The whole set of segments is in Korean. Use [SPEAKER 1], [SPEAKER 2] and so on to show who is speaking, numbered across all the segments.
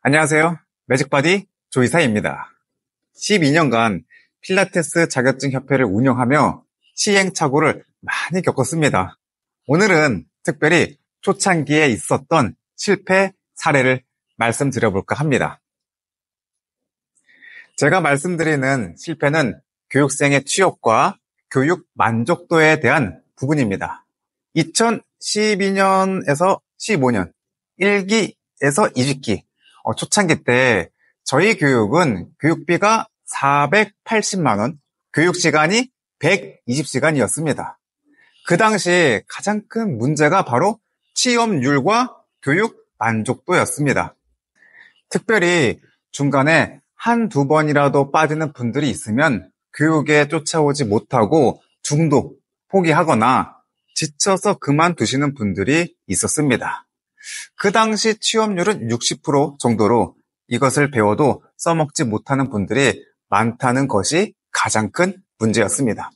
[SPEAKER 1] 안녕하세요. 매직바디 조이사입니다. 12년간 필라테스 자격증 협회를 운영하며 시행착오를 많이 겪었습니다. 오늘은 특별히 초창기에 있었던 실패 사례를 말씀드려볼까 합니다. 제가 말씀드리는 실패는 교육생의 취업과 교육 만족도에 대한 부분입니다. 2012년에서 15년 1기에서 2기 초창기 때 저희 교육은 교육비가 480만 원, 교육시간이 120시간이었습니다. 그 당시 가장 큰 문제가 바로 취업률과 교육 만족도였습니다. 특별히 중간에 한두 번이라도 빠지는 분들이 있으면 교육에 쫓아오지 못하고 중도, 포기하거나 지쳐서 그만두시는 분들이 있었습니다. 그 당시 취업률은 60% 정도로 이것을 배워도 써먹지 못하는 분들이 많다는 것이 가장 큰 문제였습니다.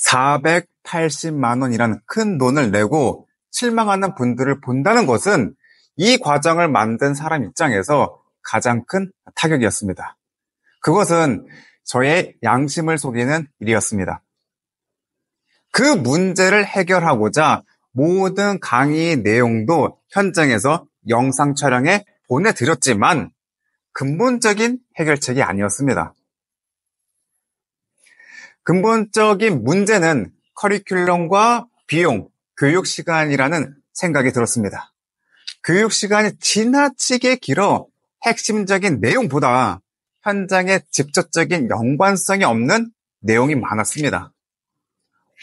[SPEAKER 1] 480만 원이라는 큰 돈을 내고 실망하는 분들을 본다는 것은 이 과정을 만든 사람 입장에서 가장 큰 타격이었습니다. 그것은 저의 양심을 속이는 일이었습니다. 그 문제를 해결하고자 모든 강의 내용도 현장에서 영상 촬영해 보내드렸지만 근본적인 해결책이 아니었습니다. 근본적인 문제는 커리큘럼과 비용, 교육시간이라는 생각이 들었습니다. 교육시간이 지나치게 길어 핵심적인 내용보다 현장에 직접적인 연관성이 없는 내용이 많았습니다.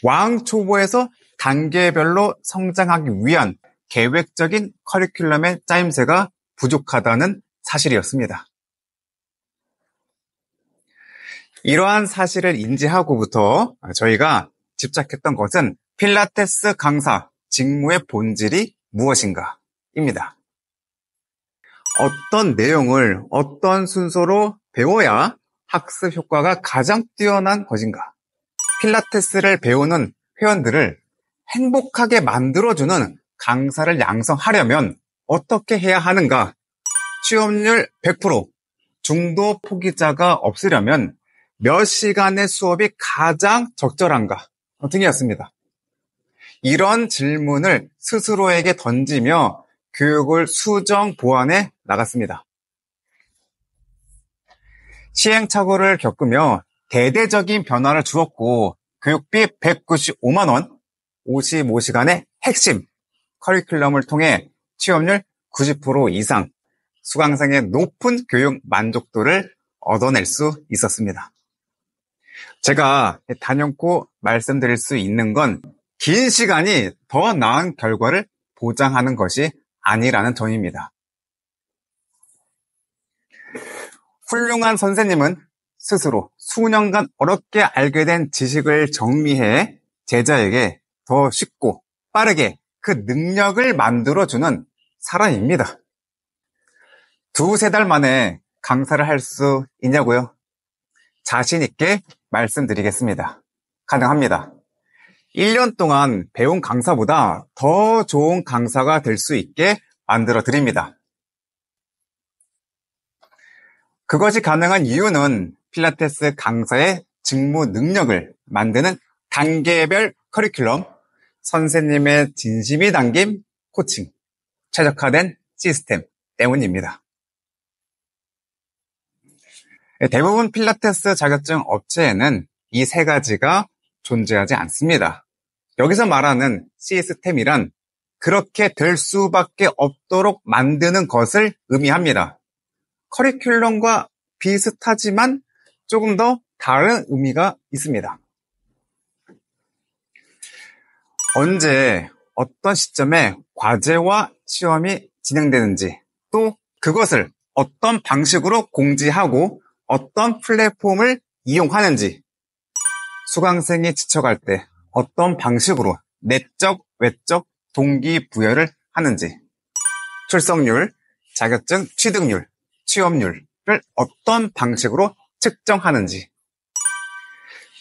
[SPEAKER 1] 왕초보에서 단계별로 성장하기 위한 계획적인 커리큘럼의 짜임새가 부족하다는 사실이었습니다. 이러한 사실을 인지하고부터 저희가 집착했던 것은 필라테스 강사 직무의 본질이 무엇인가입니다. 어떤 내용을 어떤 순서로 배워야 학습 효과가 가장 뛰어난 것인가? 필라테스를 배우는 회원들을 행복하게 만들어주는 강사를 양성하려면 어떻게 해야 하는가? 취업률 100%, 중도 포기자가 없으려면 몇 시간의 수업이 가장 적절한가? 등이었습니다. 이런 질문을 스스로에게 던지며 교육을 수정 보완해 나갔습니다. 시행착오를 겪으며 대대적인 변화를 주었고 교육비 195만 원, 55시간의 핵심 커리큘럼을 통해 취업률 90% 이상, 수강생의 높은 교육 만족도를 얻어낼 수 있었습니다. 제가 단연코 말씀드릴 수 있는 건 긴 시간이 더 나은 결과를 보장하는 것이 아니라는 점입니다. 훌륭한 선생님은 스스로 수년간 어렵게 알게 된 지식을 정리해 제자에게 더 쉽고 빠르게 그 능력을 만들어주는 사람입니다. 2-3달 만에 강사를 할 수 있냐고요? 자신 있게 말씀드리겠습니다. 가능합니다. 1년 동안 배운 강사보다 더 좋은 강사가 될 수 있게 만들어 드립니다. 그것이 가능한 이유는 필라테스 강사의 직무 능력을 만드는 단계별 커리큘럼, 선생님의 진심이 담긴 코칭, 최적화된 시스템 때문입니다. 대부분 필라테스 자격증 업체에는 이 3가지가 존재하지 않습니다. 여기서 말하는 시스템이란 그렇게 될 수밖에 없도록 만드는 것을 의미합니다. 커리큘럼과 비슷하지만 조금 더 다른 의미가 있습니다. 언제, 어떤 시점에 과제와 시험이 진행되는지, 또 그것을 어떤 방식으로 공지하고 어떤 플랫폼을 이용하는지, 수강생이 지쳐갈 때 어떤 방식으로 내적, 외적 동기부여를 하는지, 출석률, 자격증 취득률, 취업률을 어떤 방식으로 측정하는지,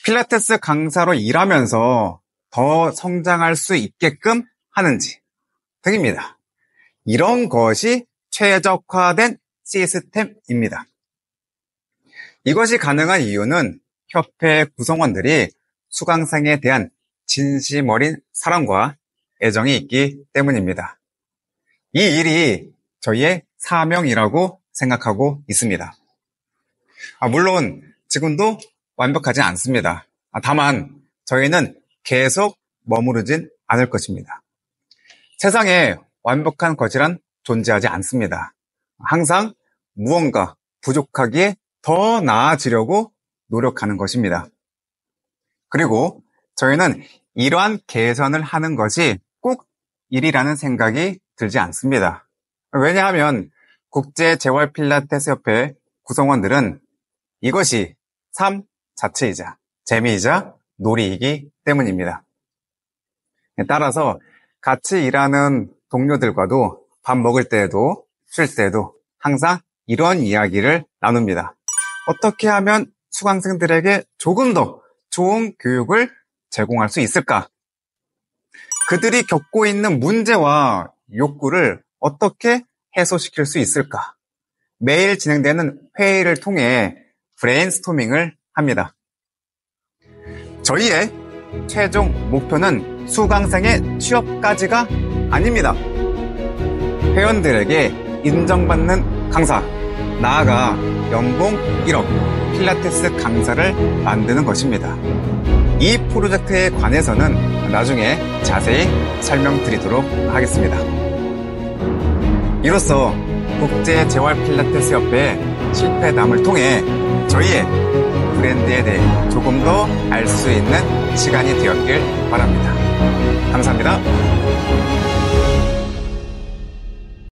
[SPEAKER 1] 필라테스 강사로 일하면서 더 성장할 수 있게끔 하는지 등입니다. 이런 것이 최적화된 시스템입니다. 이것이 가능한 이유는 협회 구성원들이 수강생에 대한 진심 어린 사랑과 애정이 있기 때문입니다. 이 일이 저희의 사명이라고 생각하고 있습니다. 물론 지금도 완벽하지 않습니다. 다만 저희는 계속 머무르진 않을 것입니다. 세상에 완벽한 것이란 존재하지 않습니다. 항상 무언가 부족하기에 더 나아지려고 노력하는 것입니다. 그리고 저희는 이러한 개선을 하는 것이 꼭 일이라는 생각이 들지 않습니다. 왜냐하면 국제재활필라테스협회 구성원들은 이것이 삶 자체이자 재미이자 놀이이기 때문입니다. 따라서 같이 일하는 동료들과도 밥 먹을 때에도 쉴 때에도 항상 이런 이야기를 나눕니다. 어떻게 하면 수강생들에게 조금 더 좋은 교육을 제공할 수 있을까? 그들이 겪고 있는 문제와 욕구를 어떻게 해소시킬 수 있을까? 매일 진행되는 회의를 통해 브레인스토밍을 합니다. 저희의 최종 목표는 수강생의 취업까지가 아닙니다. 회원들에게 인정받는 강사, 나아가 연봉 1억 필라테스 강사를 만드는 것입니다. 이 프로젝트에 관해서는 나중에 자세히 설명드리도록 하겠습니다. 이로써 국제재활필라테스협회의 실패담을 통해 저희의 브랜드에 대해 조금 더 알 수 있는 시간이 되었길 바랍니다. 감사합니다.